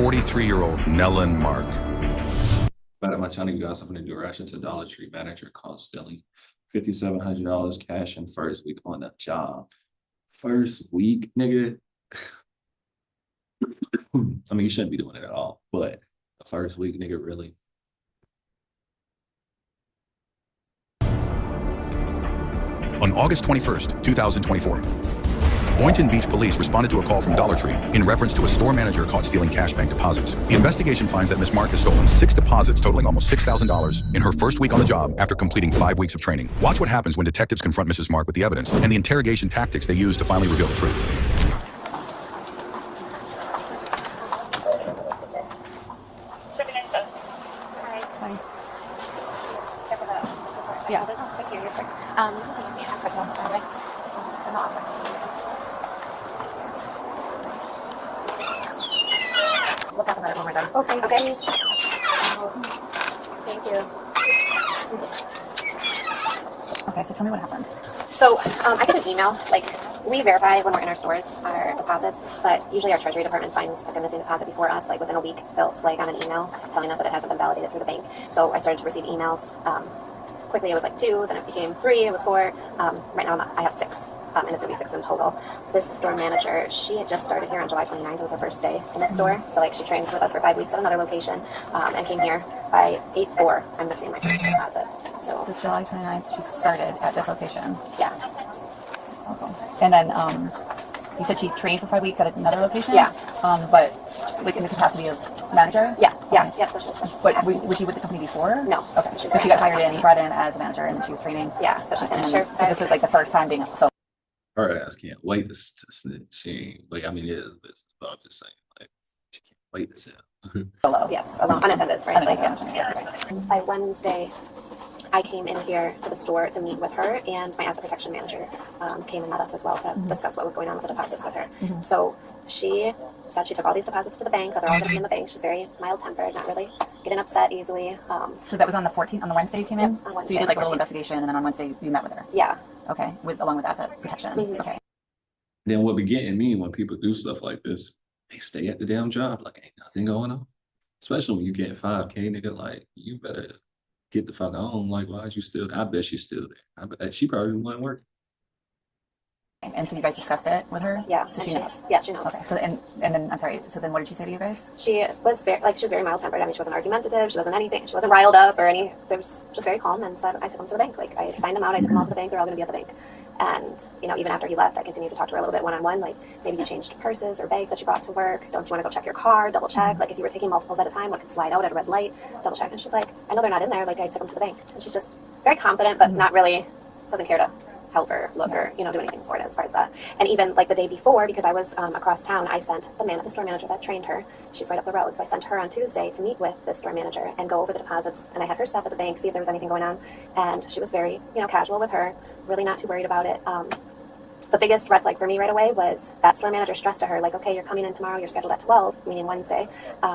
43-year-old Nellen Mark. But am I telling you guys something to do rations? A Dollar Tree manager caught stealing $5,700 cash in first week on the job. First week, nigga. I mean, you shouldn't be doing it at all, but the first week, nigga, really. On August 21st, 2024, Boynton Beach police responded to a call from Dollar Tree in reference to a store manager caught stealing cash bank deposits. The investigation finds that Ms. Mark has stolen 6 deposits totaling almost $6,000 in her first week on the job after completing 5 weeks of training. Watch what happens when detectives confront Mrs. Mark with the evidence and the interrogation tactics they use to finally reveal the truth. Yeah. We'll talk about it when we're done. Okay. Thank you. Okay, so tell me what happened. So I get an email, like we verify when we're in our stores our deposits, but usually our treasury department finds like a missing deposit before us, like within a week they'll flag on an email telling us that it hasn't been validated through the bank. So I started to receive emails. Quickly it was like 2, then it became 3, it was 4. Right now I have 6, and it's going to be 6 in total. This store manager, she had just started here on July 29th. It was her first day in the store. So like she trained with us for 5 weeks at another location, and came here by 8/4. I'm missing my first deposit. So July 29th, she started at this location. Yeah. Okay. And then you said she trained for 5 weeks at another location? Yeah. But like in the capacity of manager? Yeah. So she was. But was she with the company before? No. Okay. So she got hired in, brought in as a manager, and then she was training. Yeah. So she finished her. So this was like the first time being so. Her ass can't wait to snitch. She ain't, like, I mean, it is business, but I'm just saying, like, she can't wait to sell. Hello. Yes, alone, unattended, right? Unattended, Yeah. By Wednesday, I came in here to the store to meet with her, and my asset protection manager came and met us as well to discuss what was going on with the deposits with her. So she said she took all these deposits to the bank, that they're all going to be in the bank. She's very mild-tempered, not really getting upset easily. So that was on the 14th, on the Wednesday you came in? On Wednesday, so you did like a little 14th. investigation, and then on Wednesday you met with her? Yeah. Okay, along with asset protection. Okay. Then what be getting me when people do stuff like this, they stay at the damn job like ain't nothing going on. Especially when you get 5K, nigga, like you better get the fuck on. Like, why is you still there? I bet she's still there. I bet she probably wasn't working. And so you guys discussed it with her? Yeah. So she knows? Yeah, she knows. Okay, so and then, I'm sorry, so then what did she say to you guys? She was very mild-tempered. I mean, she wasn't argumentative. She wasn't anything. She wasn't riled up or any. There was just very calm, and said I took them to the bank. Like, I signed them out. I took them all to the bank. They're all going to be at the bank. And, you know, even after he left, I continued to talk to her a little bit one-on-one. Like, maybe you changed purses or bags that you brought to work. Don't you want to go check your car? Double check. Like, if you were taking multiples at a time, what could slide out at a red light? Double check. And she's like, I know they're not in there. Like, I took them to the bank. And she's just very confident, but not really, doesn't care to help her look or, you know, do anything for it as far as that. And even like the day before, because I was across town, I sent the store manager that trained her. She's right up the road. So I sent her on Tuesday to meet with this store manager and go over the deposits. And I had her stop at the bank, see if there was anything going on. And she was very, you know, casual with her, really not too worried about it. The biggest red flag for me right away was that store manager stressed to her, like, okay, you're coming in tomorrow, you're scheduled at 12, meaning Wednesday.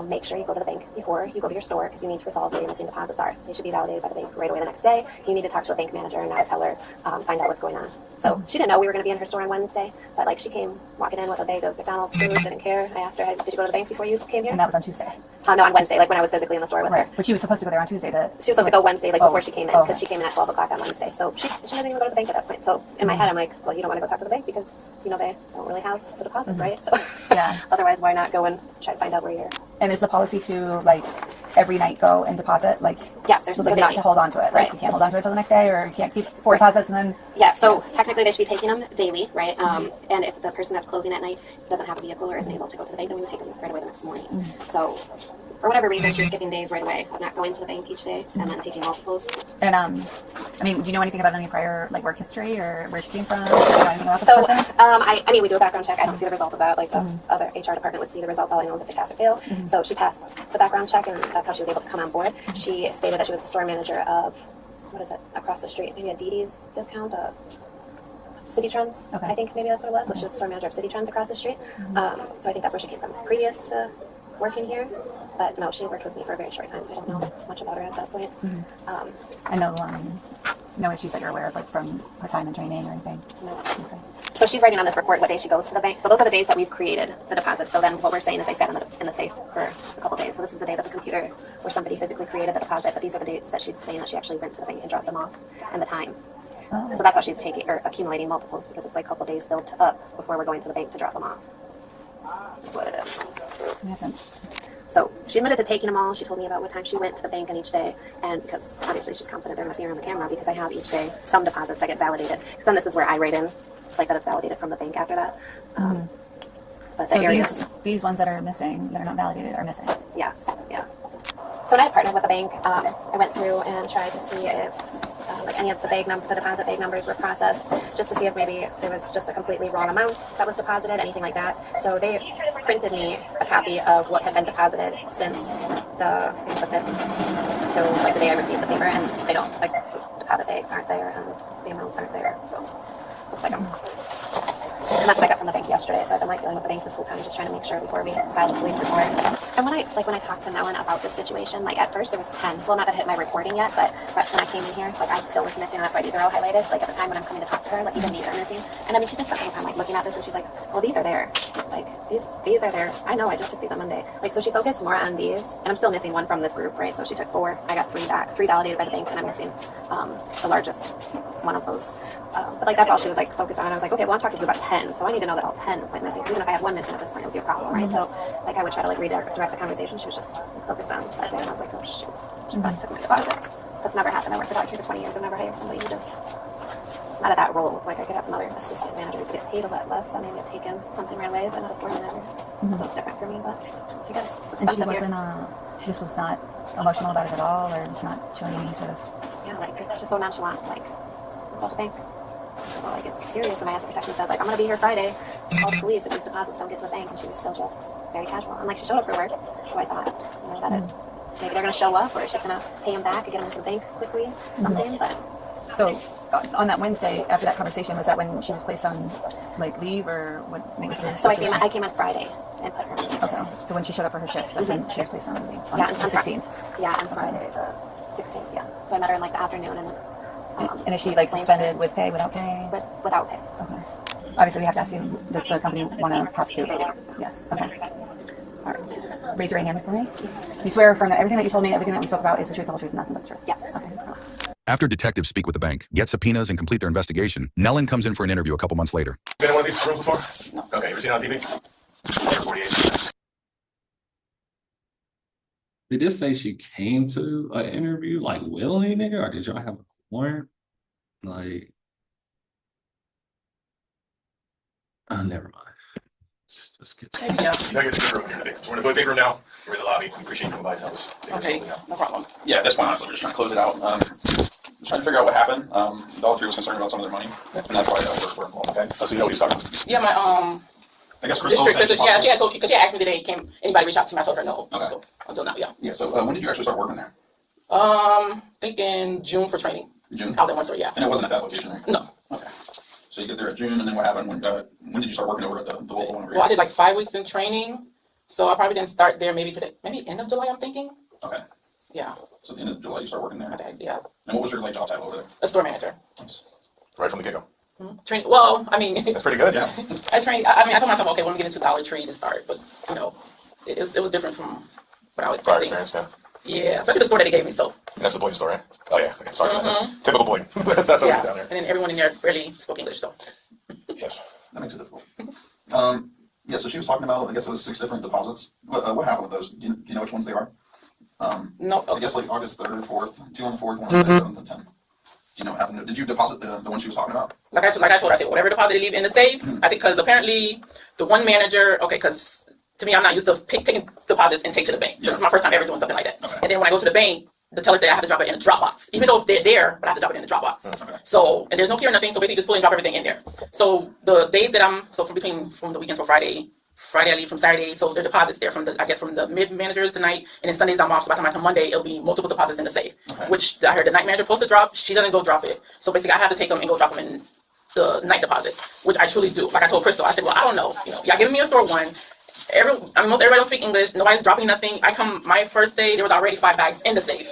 Make sure you go to the bank before you go to your store because you need to resolve where your missing deposits are. They should be validated by the bank right away the next day. You need to talk to a bank manager and not a teller, find out what's going on. So she didn't know we were going to be in her store on Wednesday, but like she came walking in with a bag of McDonald's food, didn't care. I asked her, did you go to the bank before you came here? And that was on Tuesday? No, on Wednesday, like when I was physically in the store with her. But she was supposed to go there on Tuesday. She was supposed to go Wednesday, like before she came in, because she came in at 12 o'clock on Wednesday. So she didn't even go to the bank at that point. So in my head, I'm like, well, you don't want to go talk to the bank because, you know, they don't really have the deposits, right? So yeah. Otherwise, why not go and try to find out where you're... And is the policy to, like, every night go and deposit? Like, yes, there's like not to hold on to it. Like, right. You can't hold on to it until the next day, or you can't keep 4 deposits and then... Yeah, so technically they should be taking them daily, right? And if the person that's closing at night doesn't have a vehicle or isn't able to go to the bank, then we would take them right away the next morning. So for whatever reason, she was skipping days right away of not going to the bank each day and then taking multiples. And, I mean, do you know anything about any prior, like, work history or where she came from? Do you know anything about this person? I mean, we do a background check. I don't see the result of that. Like, the other HR department would see the results. All I know is if they pass or fail. So she passed the background check, and that's how she was able to come on board. She stated that she was the store manager of, what is it, across the street? Maybe a DD's discount, City Trends. Okay. I think maybe that's what it was. So she was the store manager of City Trends across the street. So I think that's where she came from. Previous to working here, But no, she worked with me for a very short time, so I don't know much about her at that point. I know no issues that you're aware of, like from her time in training or anything. No. Okay. So she's writing on this report what day she goes to the bank. So those are the days that we've created the deposits. So then what we're saying is they sat in the safe for a couple days. So this is the day that the computer or somebody physically created the deposit, but these are the dates that she's saying that she actually went to the bank and dropped them off and the time. Oh. So that's why she's taking or accumulating multiples, because it's like a couple days built up before we're going to the bank to drop them off. That's what it is. So we haven't. So she admitted to taking them all. She told me about what time she went to the bank on each day. And because obviously she's confident they're going to see her on the camera, because I have each day some deposits that get validated. Because then this is where I write in, like that it's validated from the bank after that. But the So areas, these ones that are missing, that are not validated, are missing. yes, yeah. So when I partnered with the bank, I went through and tried to see if like any of the deposit bag numbers were processed, just to see if maybe there was just a completely wrong amount that was deposited, anything like that. So they printed me a copy of what had been deposited since the 5th till like the day I received the paper, and they don't, like, those deposit bags aren't there and the amounts aren't there. So looks like and that's what I got from the bank yesterday. So I've been like dealing with the bank this whole time, just trying to make sure before we file a police report. And when I talked to Nellen about this situation, like at first there was 10. Well, not that I hit my reporting yet, but when I came in here, like I still was missing, and that's why these are all highlighted. Like at the time when I'm coming to talk to her, like even these are missing. And I mean, she just spent some time like looking at this, and she's like, well, these are there. Like these are there. I know, I just took these on Monday. Like, so she focused more on these, and I'm still missing one from this group, right? So she took 4. I got 3 back, 3 validated by the bank, and I'm missing the largest one of those. But like that's all she was like focused on. I was like, okay, well, I'm talking to you about 10, so I need to know that all 10 went missing. Even if I had 1 missing at this point, it would be a problem, right? So like I would try to like redirect the conversation. She was just focused on that day, and I was like, oh shoot, she probably took my deposits. That's never happened. I worked for Dr. for 20 years. I've never hired somebody who just not at that role. Like I could have some other assistant managers who get paid a lot less that maybe have taken something right away, but not a store manager. So it's different for me, but I guess it's And she expensive here. wasn't. She just was not emotional about it at all, or just not showing any sort of. Yeah, like just so nonchalant. Like it's all the bank. Well, like it's serious. And my asset protection said, like, I'm gonna be here Friday to call the police if these deposits don't get to the bank, and she was still just very casual. And like she showed up for work, so I thought, that maybe they're gonna show up, or it's just gonna pay him back and get him into the bank quickly, something. But So on that Wednesday, after that conversation, was that when she was placed on like leave, or what was the so situation? I came on Friday and put her on leave. Okay, so when she showed up for her shift, that's when she was placed on leave. On Yeah, the on 16th. Yeah, on Friday the 16th. Yeah. So I met her in like the afternoon, and And is she like suspended with pay, without pay? without pay. Okay. Obviously, we have to ask you, does the company want to prosecute? They do. Yes. Okay. All right. Raise your right hand for me. You swear or affirm that everything that you told me, everything that we spoke about is the truth, the whole truth, and nothing but the truth? Yes. Okay. After detectives speak with the bank, get subpoenas, and complete their investigation, Nellen comes in for an interview a couple months later. Been in one of these rooms before? No. Okay, you ever seen it on TV? 48. Did this say she came to an interview like willingly, nigga, or did y'all have a warrant? Like, never mind. Just get. You know you're in the big room here today. So we're gonna go to the big room now. We're in the lobby. We appreciate you coming by to help us. Okay, no problem. Yeah, at this point, honestly, we're just trying to close it out. Just trying to figure out what happened. Dollar Tree was concerned about some of their money, and that's why we're involved. Okay. Oh, so you know what he's talking about? Yeah, my I guess Crystal district said visit. Yeah, she had told you because she asked me today, can anybody reach out to me? I told her no. Okay. So, until now, yeah. Yeah. So when did you actually start working there? Thinking June for training. June. Out there one store, yeah. And it wasn't at that location, right? No. Okay. So you get there at June, and then what happened? When did you start working over at the local one? Well, I did like 5 weeks in training, so I probably didn't start there maybe end of July. I'm thinking. Okay. Yeah. So at the end of July, you start working there. Okay. Yeah. And what was your job title over there? A store manager. Nice. Right from the get-go. Training. Well, I mean, That's pretty good. Yeah. I trained. I mean, I told myself, okay, when we get into Dollar Tree to start, but it was different from what I was Prior expecting. experience, yeah. Yeah, especially the store that they gave me. So. And that's the Boyd store, right? Oh yeah. Okay. Sorry for that. That's typical Boyd. that's what we Yeah, do down there. and then everyone in there barely spoke English, so. Yes, that makes it difficult. Yeah, so she was talking about, I guess it was 6 different deposits. What happened with those? Do you know which ones they are? No. I guess like August 3rd, 4th, 2 on the 4th, 1 on the 7th, and 10th. Do you know what happened? Did you deposit the one she was talking about? Like I told her, I said, whatever deposit they leave in the safe, I think, because apparently the one manager, because to me, I'm not used to taking deposits and take to the bank. Yeah. This is my first time ever doing something like that. Okay. And then when I go to the bank, the teller said I have to drop it in a drop box. Even though if they're there, but I have to drop it in the drop box. Okay. So, and there's no key or nothing, so basically just pull and drop everything in there. So the days that from the weekends for Friday I leave from Saturday, so there are deposits there from the mid managers tonight, and then Sundays I'm off, so by the time I come Monday, it'll be multiple deposits in the safe, Okay. which I heard the night manager supposed to drop, she doesn't go drop it. So basically I have to take them and go drop them in the night deposit, which I truly do. Like I told Crystal, I said, well, I don't know, y'all giving me a store one, most everybody don't speak English. Nobody's dropping nothing. I come my first day, there was already 5 bags in the safe.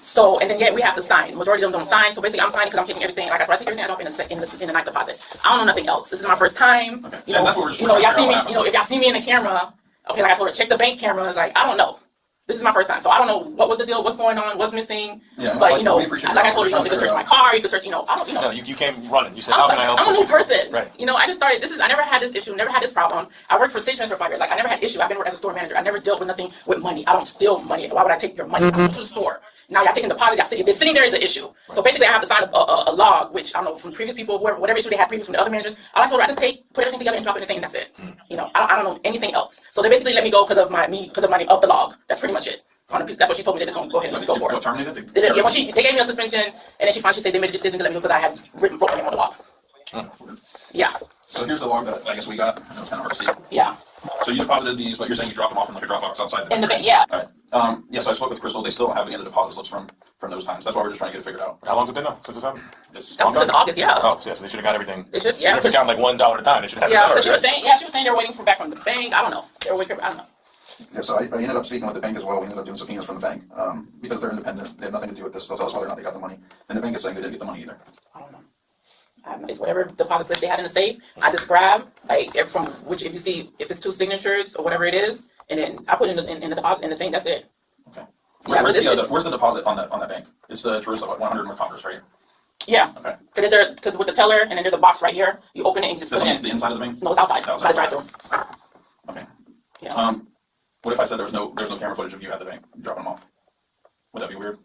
So, and then yet we have to sign. Majority of them don't sign. So basically, I'm signing because I'm taking everything. Like I take everything I drop in the night deposit. I don't know nothing else. This is my first time. Okay. You know, that's what y'all see me. You know, if y'all see me in the camera, okay, like I told her, check the bank cameras. Like I don't know. This is my first time, so I don't know what was the deal, what's going on, what's missing. Yeah, but like, you know, like I told you, you could search my car, you could search, I don't, No, you came running. You said, how can I help? I'm a new person. Right. You know, I just started. I never had this issue, never had this problem. I worked for State Trends for 5 years. Like I never had issue. I've been as a store manager. I never dealt with nothing with money. I don't steal money. Why would I take your money? I go to the store. Now y'all taking deposits. If it's sitting there is an issue. So basically, I have to sign a log, which I don't know from previous people, whatever issue they had previous from the other managers. I told her I just put everything together and drop it in the thing, and that's it. You know, I don't know anything else. So they basically let me go because of the log. That's pretty much it. That's what she told me. They just gonna go ahead and let me go for it. What terminated? They gave me a suspension, and then she said they made a decision to let me go because I had wrote my name on the log. Yeah. So here's the log that I guess we got. I know it's kind of hard to see. Yeah. So you deposited these, but you're saying you dropped them off in like a Dropbox outside the In the bank, yeah. All right. Yes, I spoke with Crystal. They still don't have any of the deposit slips from those times. That's why we're just trying to get it figured out. How long's it been now since this happened? That was since August, yeah. Oh, yeah, so they should have got everything. They should, yeah. If they're counting like $1 at a time, they should have. Yeah, so she was saying they were waiting for back from the bank. I don't know. They were waiting. I don't know. Yeah, so I ended up speaking with the bank as well. We ended up doing subpoenas from the bank because they're independent. They have nothing to do with this. They'll tell us whether or not they got the money. And the bank is saying they didn't get the money either. I don't know. It's whatever deposit slip they had in the safe. I just grab if it's 2 signatures or whatever it is, and then I put it in the deposit in the thing. That's it. Okay. Yeah, where's the deposit on that bank? It's the Jerusalem 100 North Congress, right? Yeah. Okay. Because with the teller, and then there's a box right here. You open it and you just That's put it on in. the inside of the bank? No, it's outside. It's by the drive-through. Okay. Yeah. What if I said there's no camera footage of you at the bank dropping them off? Would that be weird?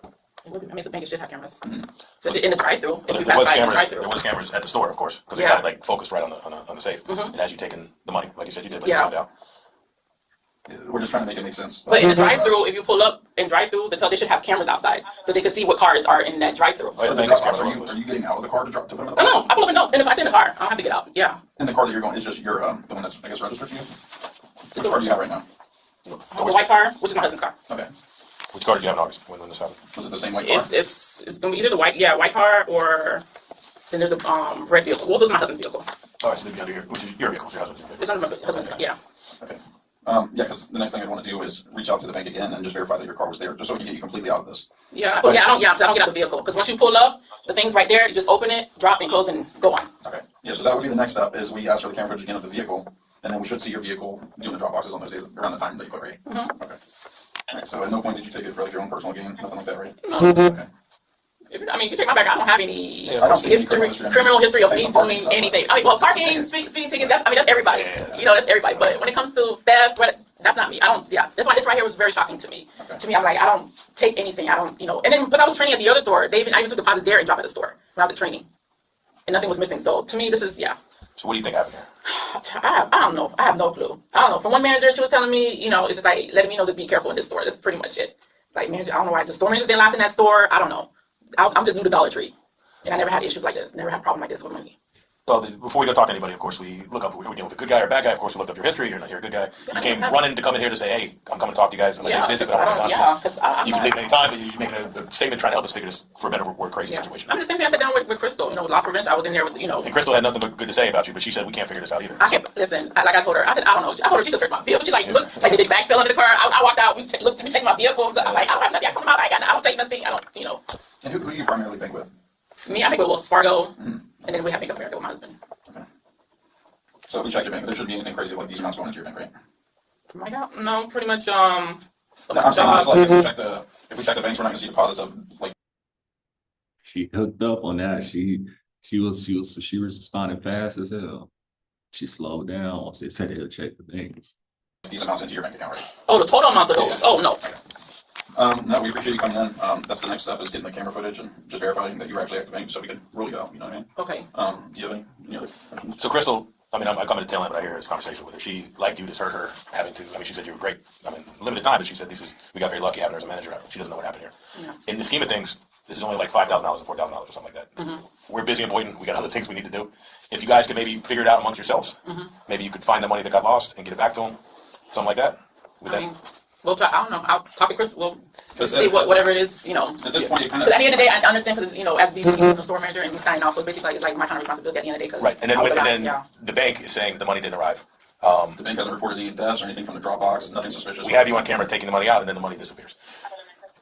I mean, it's a bank. It should have cameras. Especially in the drive-through. If you There pass by the drive-through. was cameras at the store, of course, because they Yeah. got it like focused right on the safe. And as you taking the money, like you said you did, when you Yeah. signed out. We're just trying to make it make sense. But in the drive-through, if you pull up in drive-through, they should have cameras outside so they can see what cars are in that drive-through. Oh, yeah, For the the bank has Dropbox, cameras. are you getting out of the car to put them in the No, box? I pull up in I sit in the car. I don't have to get out. Yeah. In the car that you're going, is just your the one that's I guess registered to you? Which car do you have right now? The white car, which is my husband's car. Okay. Which car did you have in August when this happened? Was it the same white car? It's gonna be either the white car, or then there's a red vehicle. Well, this is my husband's vehicle. Oh, so they'd be under here, which is your vehicle, your husband's vehicle. It's under my husband's car. Yeah. Okay. Yeah, because the next thing I'd want to do is reach out to the bank again and just verify that your car was there, just so we can get you completely out of this. Yeah. I don't get out of the vehicle because once you pull up, the thing's right there. You just open it, drop and close, and go on. Okay. Yeah, so that would be the next step is we ask for the camera footage again of the vehicle, and then we should see your vehicle doing the drop boxes on those days around the time that you put ready. Okay. All right, so at no point did you take it for like your own personal gain, nothing like that, right? No. Okay. You take my back. I don't have any I don't see any criminal history of Maybe me some parking doing stuff, anything. but- I mean, well, parking, speeding tickets. That's everybody. That's everybody. But when it comes to theft, that's not me. I don't. Yeah, that's why this right here was very shocking to me. Okay. To me, I'm like, I don't take anything. I don't. And then, but I was training at the other store. I even took deposits there and dropped at the store when I was at training, and nothing was missing. So to me, this is So what do you think happened here? I don't know. I have no clue. I don't know. From one manager, she was telling me, it's just like letting me know just be careful in this store. That's pretty much it. Like manager, I don't know why the store managers didn't last in that store. I don't know. I'm just new to Dollar Tree, and I never had issues like this. Never had a problem like this with money. Well, before we go talk to anybody, of course, we look up, we're dealing with a good guy or a bad guy. Of course, we looked up your history. You're a good guy. You came running to come in here to say, hey, I'm coming to talk to you guys. I'm busy, but I don't have time. Because you can leave at any time, but you're making a statement trying to help us figure this, for a better word, crazy situation. I'm the same thing I sat down with Crystal, with loss prevention. I was in there with, And Crystal had nothing but good to say about you, but she said we can't figure this out either. I told her, I said, I don't know. I told her she could search my vehicle. She look, like the big bag fell under the car. I walked out, we checked my vehicle. I'm like, I don't have nothing. I come out, I don't take nothing. I don't. And who do you primarily bank with? Me, I bank with Wells Fargo, and then we have Bank of America with my husband. Okay. So if we check your bank, there shouldn't be anything crazy like these amounts going into your bank, right? Oh my God, no, pretty much. No, I'm saying just like if we check the banks, we're not gonna see deposits of like. She hooked up on that. She was responding fast as hell. She slowed down once they said they'll check the banks. These amounts into your bank account, right? Oh, the total amounts of those. Oh no. No, we appreciate you coming in. That's the next step is getting the camera footage and just verifying that you were actually at the bank so we can rule you out, you know what I mean? Okay. Do you have any other questions? So Crystal, I mean, I come to the tail end, but I hear this conversation with her. She liked you, just heard her having to, she said you were great. Limited time, but she said we got very lucky having her as a manager. She doesn't know what happened here. Yeah. In the scheme of things, this is only like $5,000 or $4,000 or something like that. We're busy in Boynton. We got other things we need to do. If you guys could maybe figure it out amongst yourselves, maybe you could find the money that got lost and get it back to them, something like that. We'll try. I don't know. I'll talk to Crystal. We'll see whatever it is. At this point, you kind Because at of. the end of the day, I understand because as being the store manager and me signing off, so basically it's like my kind of responsibility at the end of the day. Right, and then the bank is saying the money didn't arrive. The bank hasn't reported any thefts or anything from the Dropbox. Nothing suspicious. We have you on camera taking the money out, and then the money disappears.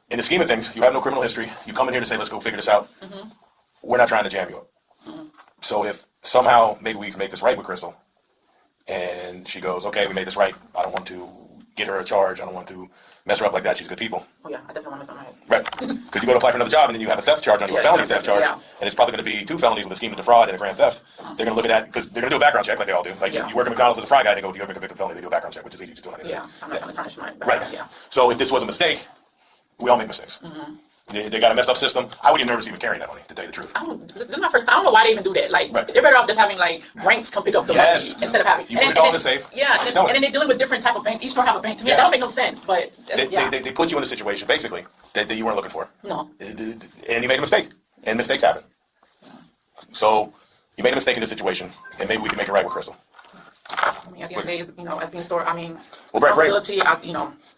In the scheme of things, you have no criminal history. You come in here to say, let's go figure this out. We're not trying to jam you up. So if somehow maybe we can make this right with Crystal, and she goes, okay, we made this right. I don't want to get her a charge. I don't want to mess her up like that. She's good people. Oh yeah, I definitely want to mess up Right. Because you go to apply for another job, and then you have a theft charge on you, a felony theft charge, and it's probably going to be 2 felonies with a scheme to defraud and a grand theft. They're going to look at that, because they're going to do a background check like they all do. Like you work at McDonald's as a fry guy, they go, do you ever convict a felony? They do a background check, which is easy, just doing it. Yeah, I'm not trying to tarnish my background. Right. Yeah. So if this was a mistake, we all make mistakes. They got a messed up system. I would get nervous even carrying that money, to tell you the truth. This is my first. I don't know why they even do that. Like they're better off just having like ranks come pick up the money instead of having. You put it all in the safe. Yeah, and then they're dealing with different type of banks. Each store have a bank. To me, that don't make no sense. But they put you in a situation basically that you weren't looking for. No. And you made a mistake, and mistakes happen. So you made a mistake in this situation, and maybe we can make it right with Crystal. I mean, at the end of the day, as being store, I mean, well, responsibility.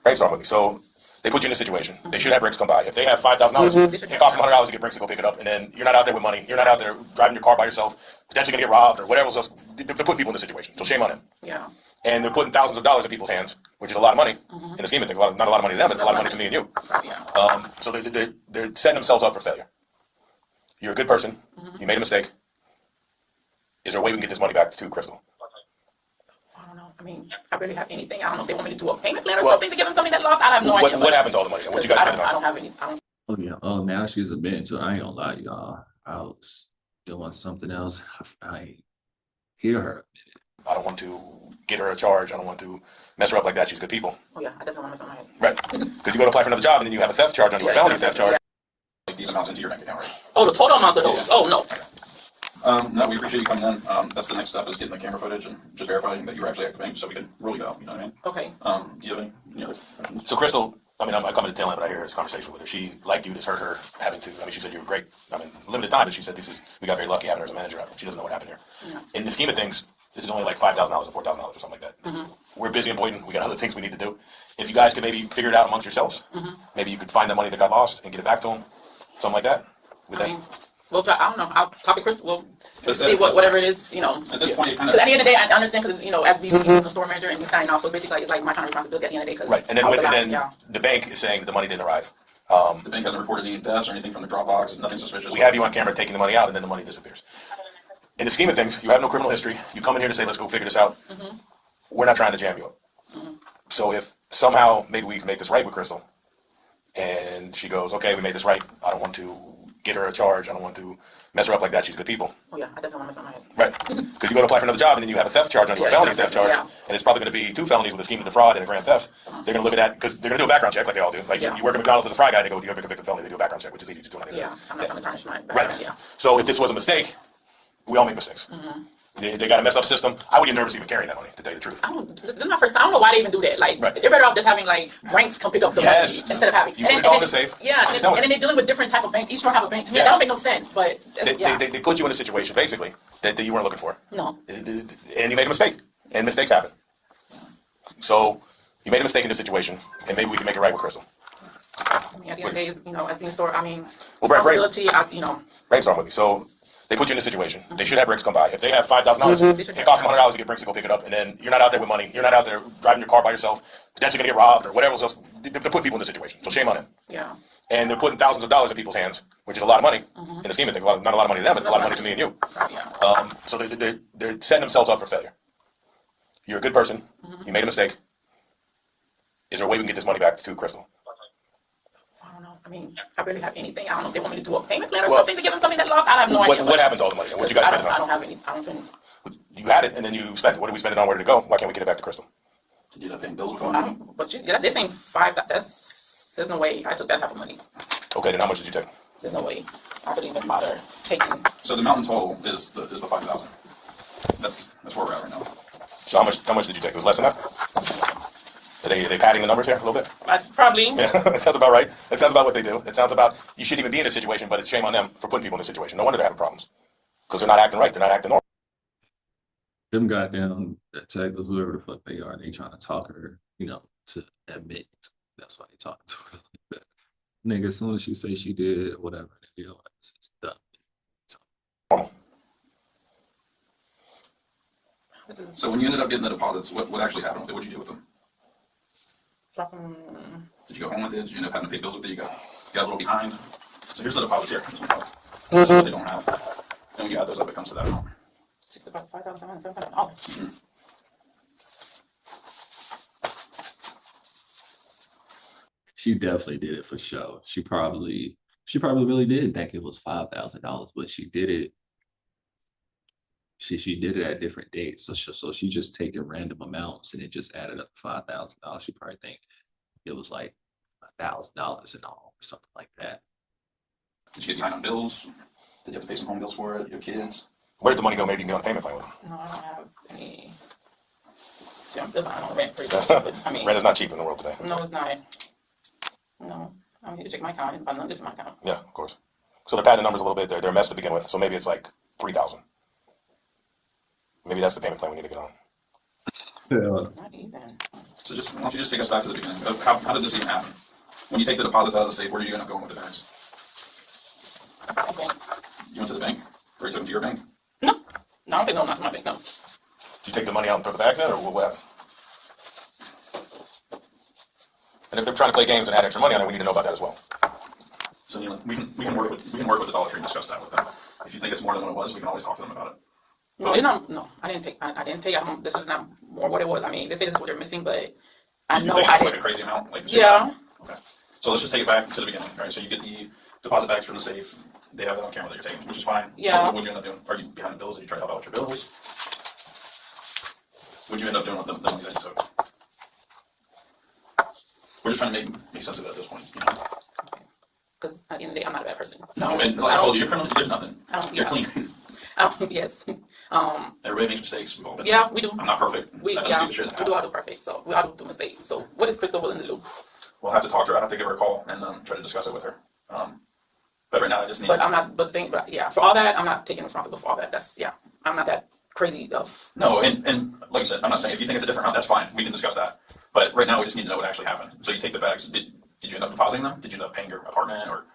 Brainstorm with me. So they put you in a situation. They should have bricks come by. If they have $5,000, it costs them $100 to get bricks to go pick it up, and then you're not out there with money. You're not out there driving your car by yourself, potentially going to get robbed or whatever else. They're putting people in this situation. So shame on them. Yeah. And they're putting thousands of dollars in people's hands, which is a lot of money. In the scheme of things, not a lot of money to them, but it's a lot of money to me and you. Yeah. So they're setting themselves up for failure. You're a good person. You made a mistake. Is there a way we can get this money back to Crystal? I don't know. I mean, I barely have anything. I don't know if they want me to do a payment plan or something to give them something that lost. I have no idea. What happened to all the money? What you guys spend it on? I don't have any. Oh yeah. Oh, now she's a bitch. So I ain't gonna lie, y'all. I was doing something else. I hear her. I don't want to get her a charge. I don't want to mess her up like that. She's good people. Oh yeah, I definitely want to mess up Right. Because you go to apply for another job, and then you have a theft charge on you, a felony theft charge. Like these amounts into your bank account, right? Oh, the total amounts of those. Oh no. No, we appreciate you coming in. That's the next step, is getting the camera footage and just verifying that you were actually at the bank, so we can rule you out. You know what I mean? Okay. Do you have any other questions? So Crystal, I mean, I'm coming to the tail end, but I hear this conversation with her. She liked you. This hurt her having to. I mean, she said you were great. I mean, limited time, but she said we got very lucky having her as a manager. She doesn't know what happened here. Yeah. In the scheme of things, this is only like $5,000 or $4,000 or something like that. We're busy in Boynton. We got other things we need to do. If you guys could maybe figure it out amongst yourselves, maybe you could find the money that got lost and get it back to them, something like that. We'll try. I don't know. I'll talk to Crystal. We'll see whatever it is. At this point, because at the end of the day, I understand, because as being the store manager and me signing off, so basically it's like my kind of responsibility at the end of the day. Right, and then the bank is saying that the money didn't arrive. The bank hasn't reported any thefts or anything from the Dropbox. Nothing suspicious. We have you on camera taking the money out, and then the money disappears. In the scheme of things, you have no criminal history. You come in here to say, let's go figure this out. We're not trying to jam you up. So if somehow maybe we can make this right with Crystal, and she goes, okay, we made this right. I don't want to get her a charge. I don't want to mess her up like that. She's good people. Oh yeah, I definitely want to mess up my Right. Because you go to apply for another job, and then you have a theft charge on you, a felony theft charge, and it's probably going to be 2 felonies with a scheme to defraud and a grand theft. They're going to look at that, because they're going to do a background check like they all do. Like you work at McDonald's as a fry guy, they go, do you ever convict a felony? They do a background check, which is easy, just doing it. Yeah, I'm not trying to tarnish my background. Right. Yeah. So if this was a mistake, we all make mistakes. They got a messed up system. I would get nervous even carrying that money, to tell you the truth. This is my first. I don't know why they even do that. Like they're better off just having like ranks come pick up the money instead of having. You put it all in the safe. Yeah, and then they're dealing with different type of banks. Each store have a bank. To me, that don't make no sense. But they put you in a situation basically that you weren't looking for. No. And you made a mistake, and mistakes happen. So you made a mistake in this situation, and maybe we can make it right with Crystal. I mean, at the end of the day, as being store, I mean, well, responsibility. Brainstorm with me. So they put you in a situation. They should have bricks come by. If they have $5,000, it costs them $100 to get bricks to go pick it up, and then you're not out there with money. You're not out there driving your car by yourself, potentially going to get robbed or whatever else. They're putting people in this situation. So shame on them. Yeah. And they're putting thousands of dollars in people's hands, which is a lot of money. In the scheme of things, not a lot of money to them, but it's a lot of money to me and you. Yeah. So they're setting themselves up for failure. You're a good person. You made a mistake. Is there a way we can get this money back to Crystal? I don't know. I mean, I barely have anything. I don't know if they want me to do a payment plan or something to give them something that lost. I have no idea. What happened to all the money? What you guys spend it on? I don't have any. I don't spend. You had it, and then you spent it. What did we spend it on? Where did it go? Why can't we get it back to Crystal? Did you paying bills with money? But this ain't there's no way I took that type of money. Okay, then how much did you take? There's no way I could even bother taking. So the mountain total is the 5,000. That's where we're at right now. So how much did you take? It was less than that? Are they padding the numbers here a little bit? Probably. Yeah, that sounds about right. That sounds about what they do. It sounds about you shouldn't even be in a situation, but it's shame on them for putting people in a situation. No wonder they're having problems, because they're not acting right. They're not acting normal. Them goddamn detectives, whoever the fuck they are, they trying to talk her, to admit. That's why they talking to her like that. Nigga, as soon as she say she did whatever, it's done. Normal. So when you ended up getting the deposits, what actually happened with it? What'd you do with them? Drop them. Did you go home with it? Did you end up having to pay bills with it? You got a little behind. So here's the deposits here. That's what they don't have. And when you add those up, it comes to that amount. $65,507. She definitely did it for sure. She probably really did think it was $5,000, but she did it. She did it at different dates. So she just taking random amounts and it just added up to $5,000. She probably think it was like $1,000 in all or something like that. Did you get behind on bills? Did you have to pay some home bills for it? Your kids? Where did the money go? Maybe you can get on a payment plan with them. No, I don't have any. See, I'm still behind on rent pretty much, but I mean, Rent is not cheap in the world today. no, it's not. No, I need to check my account and find out this is my account. Yeah, of course. So they're padding the numbers a little bit. They're a mess to begin with. So maybe it's like 3,000. Maybe that's the payment plan we need to get on. Not even. So why don't you just take us back to the beginning? How did this even happen? When you take the deposits out of the safe, where did you end up going with the bags? Okay. You went to the bank? Or you took them to your bank? No, I don't think no, not to my bank. No. Did you take the money out and throw the bags in, or what happened? And if they're trying to play games and add extra money on it, we need to know about that as well. So we can work with the Dollar Tree and discuss that with them. If you think it's more than what it was, we can always talk to them about it. No, it's not. No, I didn't take. I didn't take. This is not more what it was. I mean, they say this is what they're missing, but I know think I it's didn't. like a crazy amount. Like Yeah. Okay. So let's just take it back to the beginning. All right. So you get the deposit bags from the safe. They have that on camera that you're taking, which is fine. Yeah. What'd you end up doing? Are you behind the bills? Did you try to help out with your bills? What'd you end up doing with the money that you took? We're just trying to make sense of it at this point. You know? Because at the end of the day, I'm not a bad person. No, and like I told you, you're criminal. There's nothing. You're clean. Yes. Everybody makes mistakes. We've all been Yeah, there. we do. I'm not perfect. We I do stupid shit. do all do perfect. So we all do mistakes. So what is Crystal willing to do? We'll have to talk to her. I have to give her a call and try to discuss it with her. But right now, I just need. But I'm not. But yeah, for all that, I'm not taking responsibility for all that. That's I'm not that crazy of. No, and like I said, I'm not saying if you think it's a different amount, that's fine. We can discuss that. But right now, we just need to know what actually happened. So you take the bags. Did you end up depositing them? Did you end up paying your apartment, or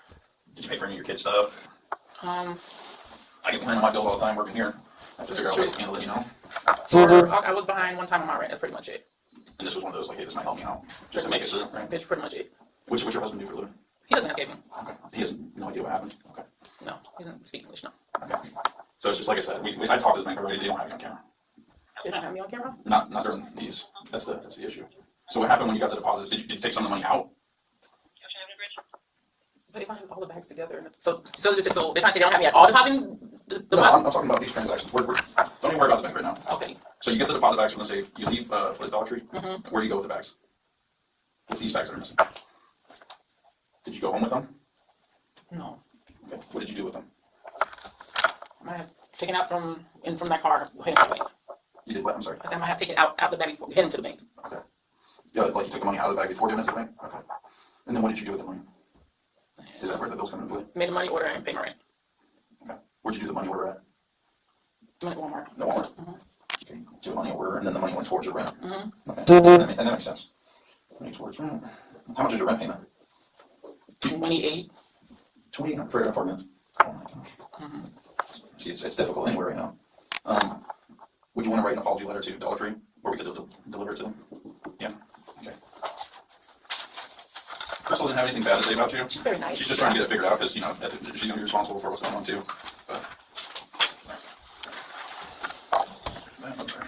did you pay for any of your kids' stuff? I get behind on my bills all the time working here. I have to figure out ways to handle it, you know. I was behind one time on my rent. That's pretty much it. And this was one of those like, hey, this might help me out, just to make it through. Right? That's pretty much it. What's your husband do for a living? He doesn't escape me. Okay. He has no idea what happened. Okay. No, he doesn't speak English. No. Okay. So it's just like I said. I talked to the bank already. They don't have you on camera. They don't have me on camera. Not during these. That's the issue. So what happened when you got the deposits? Did you take some of the money out? But if I have all the bags together, so they're trying to say they don't have me at all depositing the No, money? I'm talking about these transactions. Don't even worry about the bank right now. Okay. So you get the deposit bags from the safe. You leave for the Dollar Tree. Mm-hmm. Where do you go with the bags? With these bags that are missing. Did you go home with them? No. Okay. What did you do with them? I might have taken out from that car heading to the bank. You did what? I'm sorry. I said I might have taken out the bag before heading to the bank. Okay. Yeah, like you took the money out of the bag before giving it to the bank? Okay. And then what did you do with the money? Is that where the bills come into play? Made a money order and paid my rent. Okay. Where'd you do the money order at? I'm at Walmart. No Walmart? Mm-hmm. Okay. Do a money order and then the money went towards your rent? Mm-hmm. Okay. And that makes sense. Money towards rent. How much is your rent payment? 28. 28 for an apartment? Oh my gosh. Mm-hmm. See, it's difficult anywhere right now. Would you want to write an apology letter to Dollar Tree where we could deliver it to them? Yeah. Okay. Crystal didn't have anything bad to say about you. She's very nice. She's just trying to get it figured out because, you know, she's going to be responsible for what's going on too. But, okay.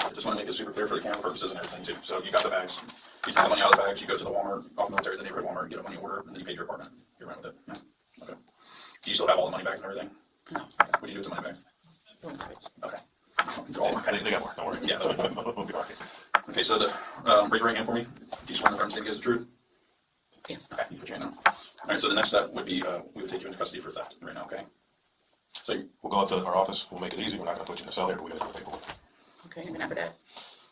I just want to make it super clear for the camera purposes and everything too. So you got the bags. You take the money out of the bags. You go to the Walmart, off Military, the neighborhood Walmart, and get a money order, and then you paid your apartment. You rent with it. Yeah. Okay. Do you still have all the money bags and everything? No. What do you do with the money bags? Okay. They got more. Don't worry. Yeah. We'll be all right. Okay. So raise your right hand for me. Do you swear in the affirmative statement against the truth? Yes. Okay. You put your hand down. All right. So the next step would be we would take you into custody for theft right now. Okay. So We'll go up to our office. We'll make it easy. We're not going to put you in a cell here, but we're going to do the paperwork. Okay, and then after that?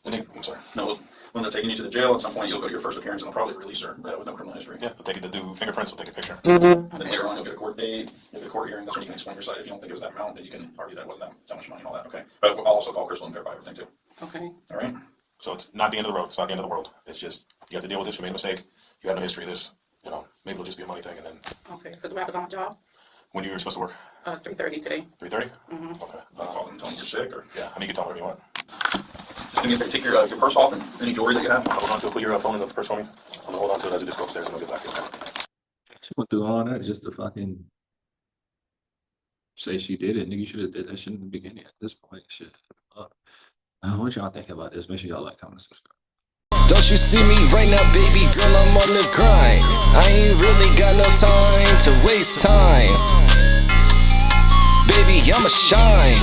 And then, I'm sorry. no, when they're taking you to the jail, at some point you'll go to your first appearance and they'll probably release her with no criminal history. Yeah, they'll take it to do fingerprints. They'll take a picture. And then later on you'll get a court date, you'll get a court hearing. That's when you can explain your side. If you don't think it was that amount, then you can argue that it wasn't that much money and all that. Okay. But I'll also call Crystal and verify everything too. Okay. All right. So it's not the end of the road. It's not the end of the world. It's just, you have to deal with this. You made a mistake. You have no history of this. You know, maybe it'll just be a money thing. And then Okay, so do I have to go on my job? When you were supposed to work? 3:30 today. 3:30? Mm-hmm. Okay. Call them, tell them you're sick, or Yeah, I mean, you can tell me whatever you want. just do me a favor, take your purse off and any jewelry that you have. Hold on to it, put your phone in the purse for me. I'm gonna hold on to it as we just go upstairs and I'll get back to it. She went through all that just to fucking say she did it. Nigga, you should have did that shit in the beginning at this point. Shit. What y'all think about this? Make sure y'all like, comment, subscribe. Don't you see me right now, baby girl, I'm on the grind. I ain't really got no time to waste time. Baby, I'ma shine.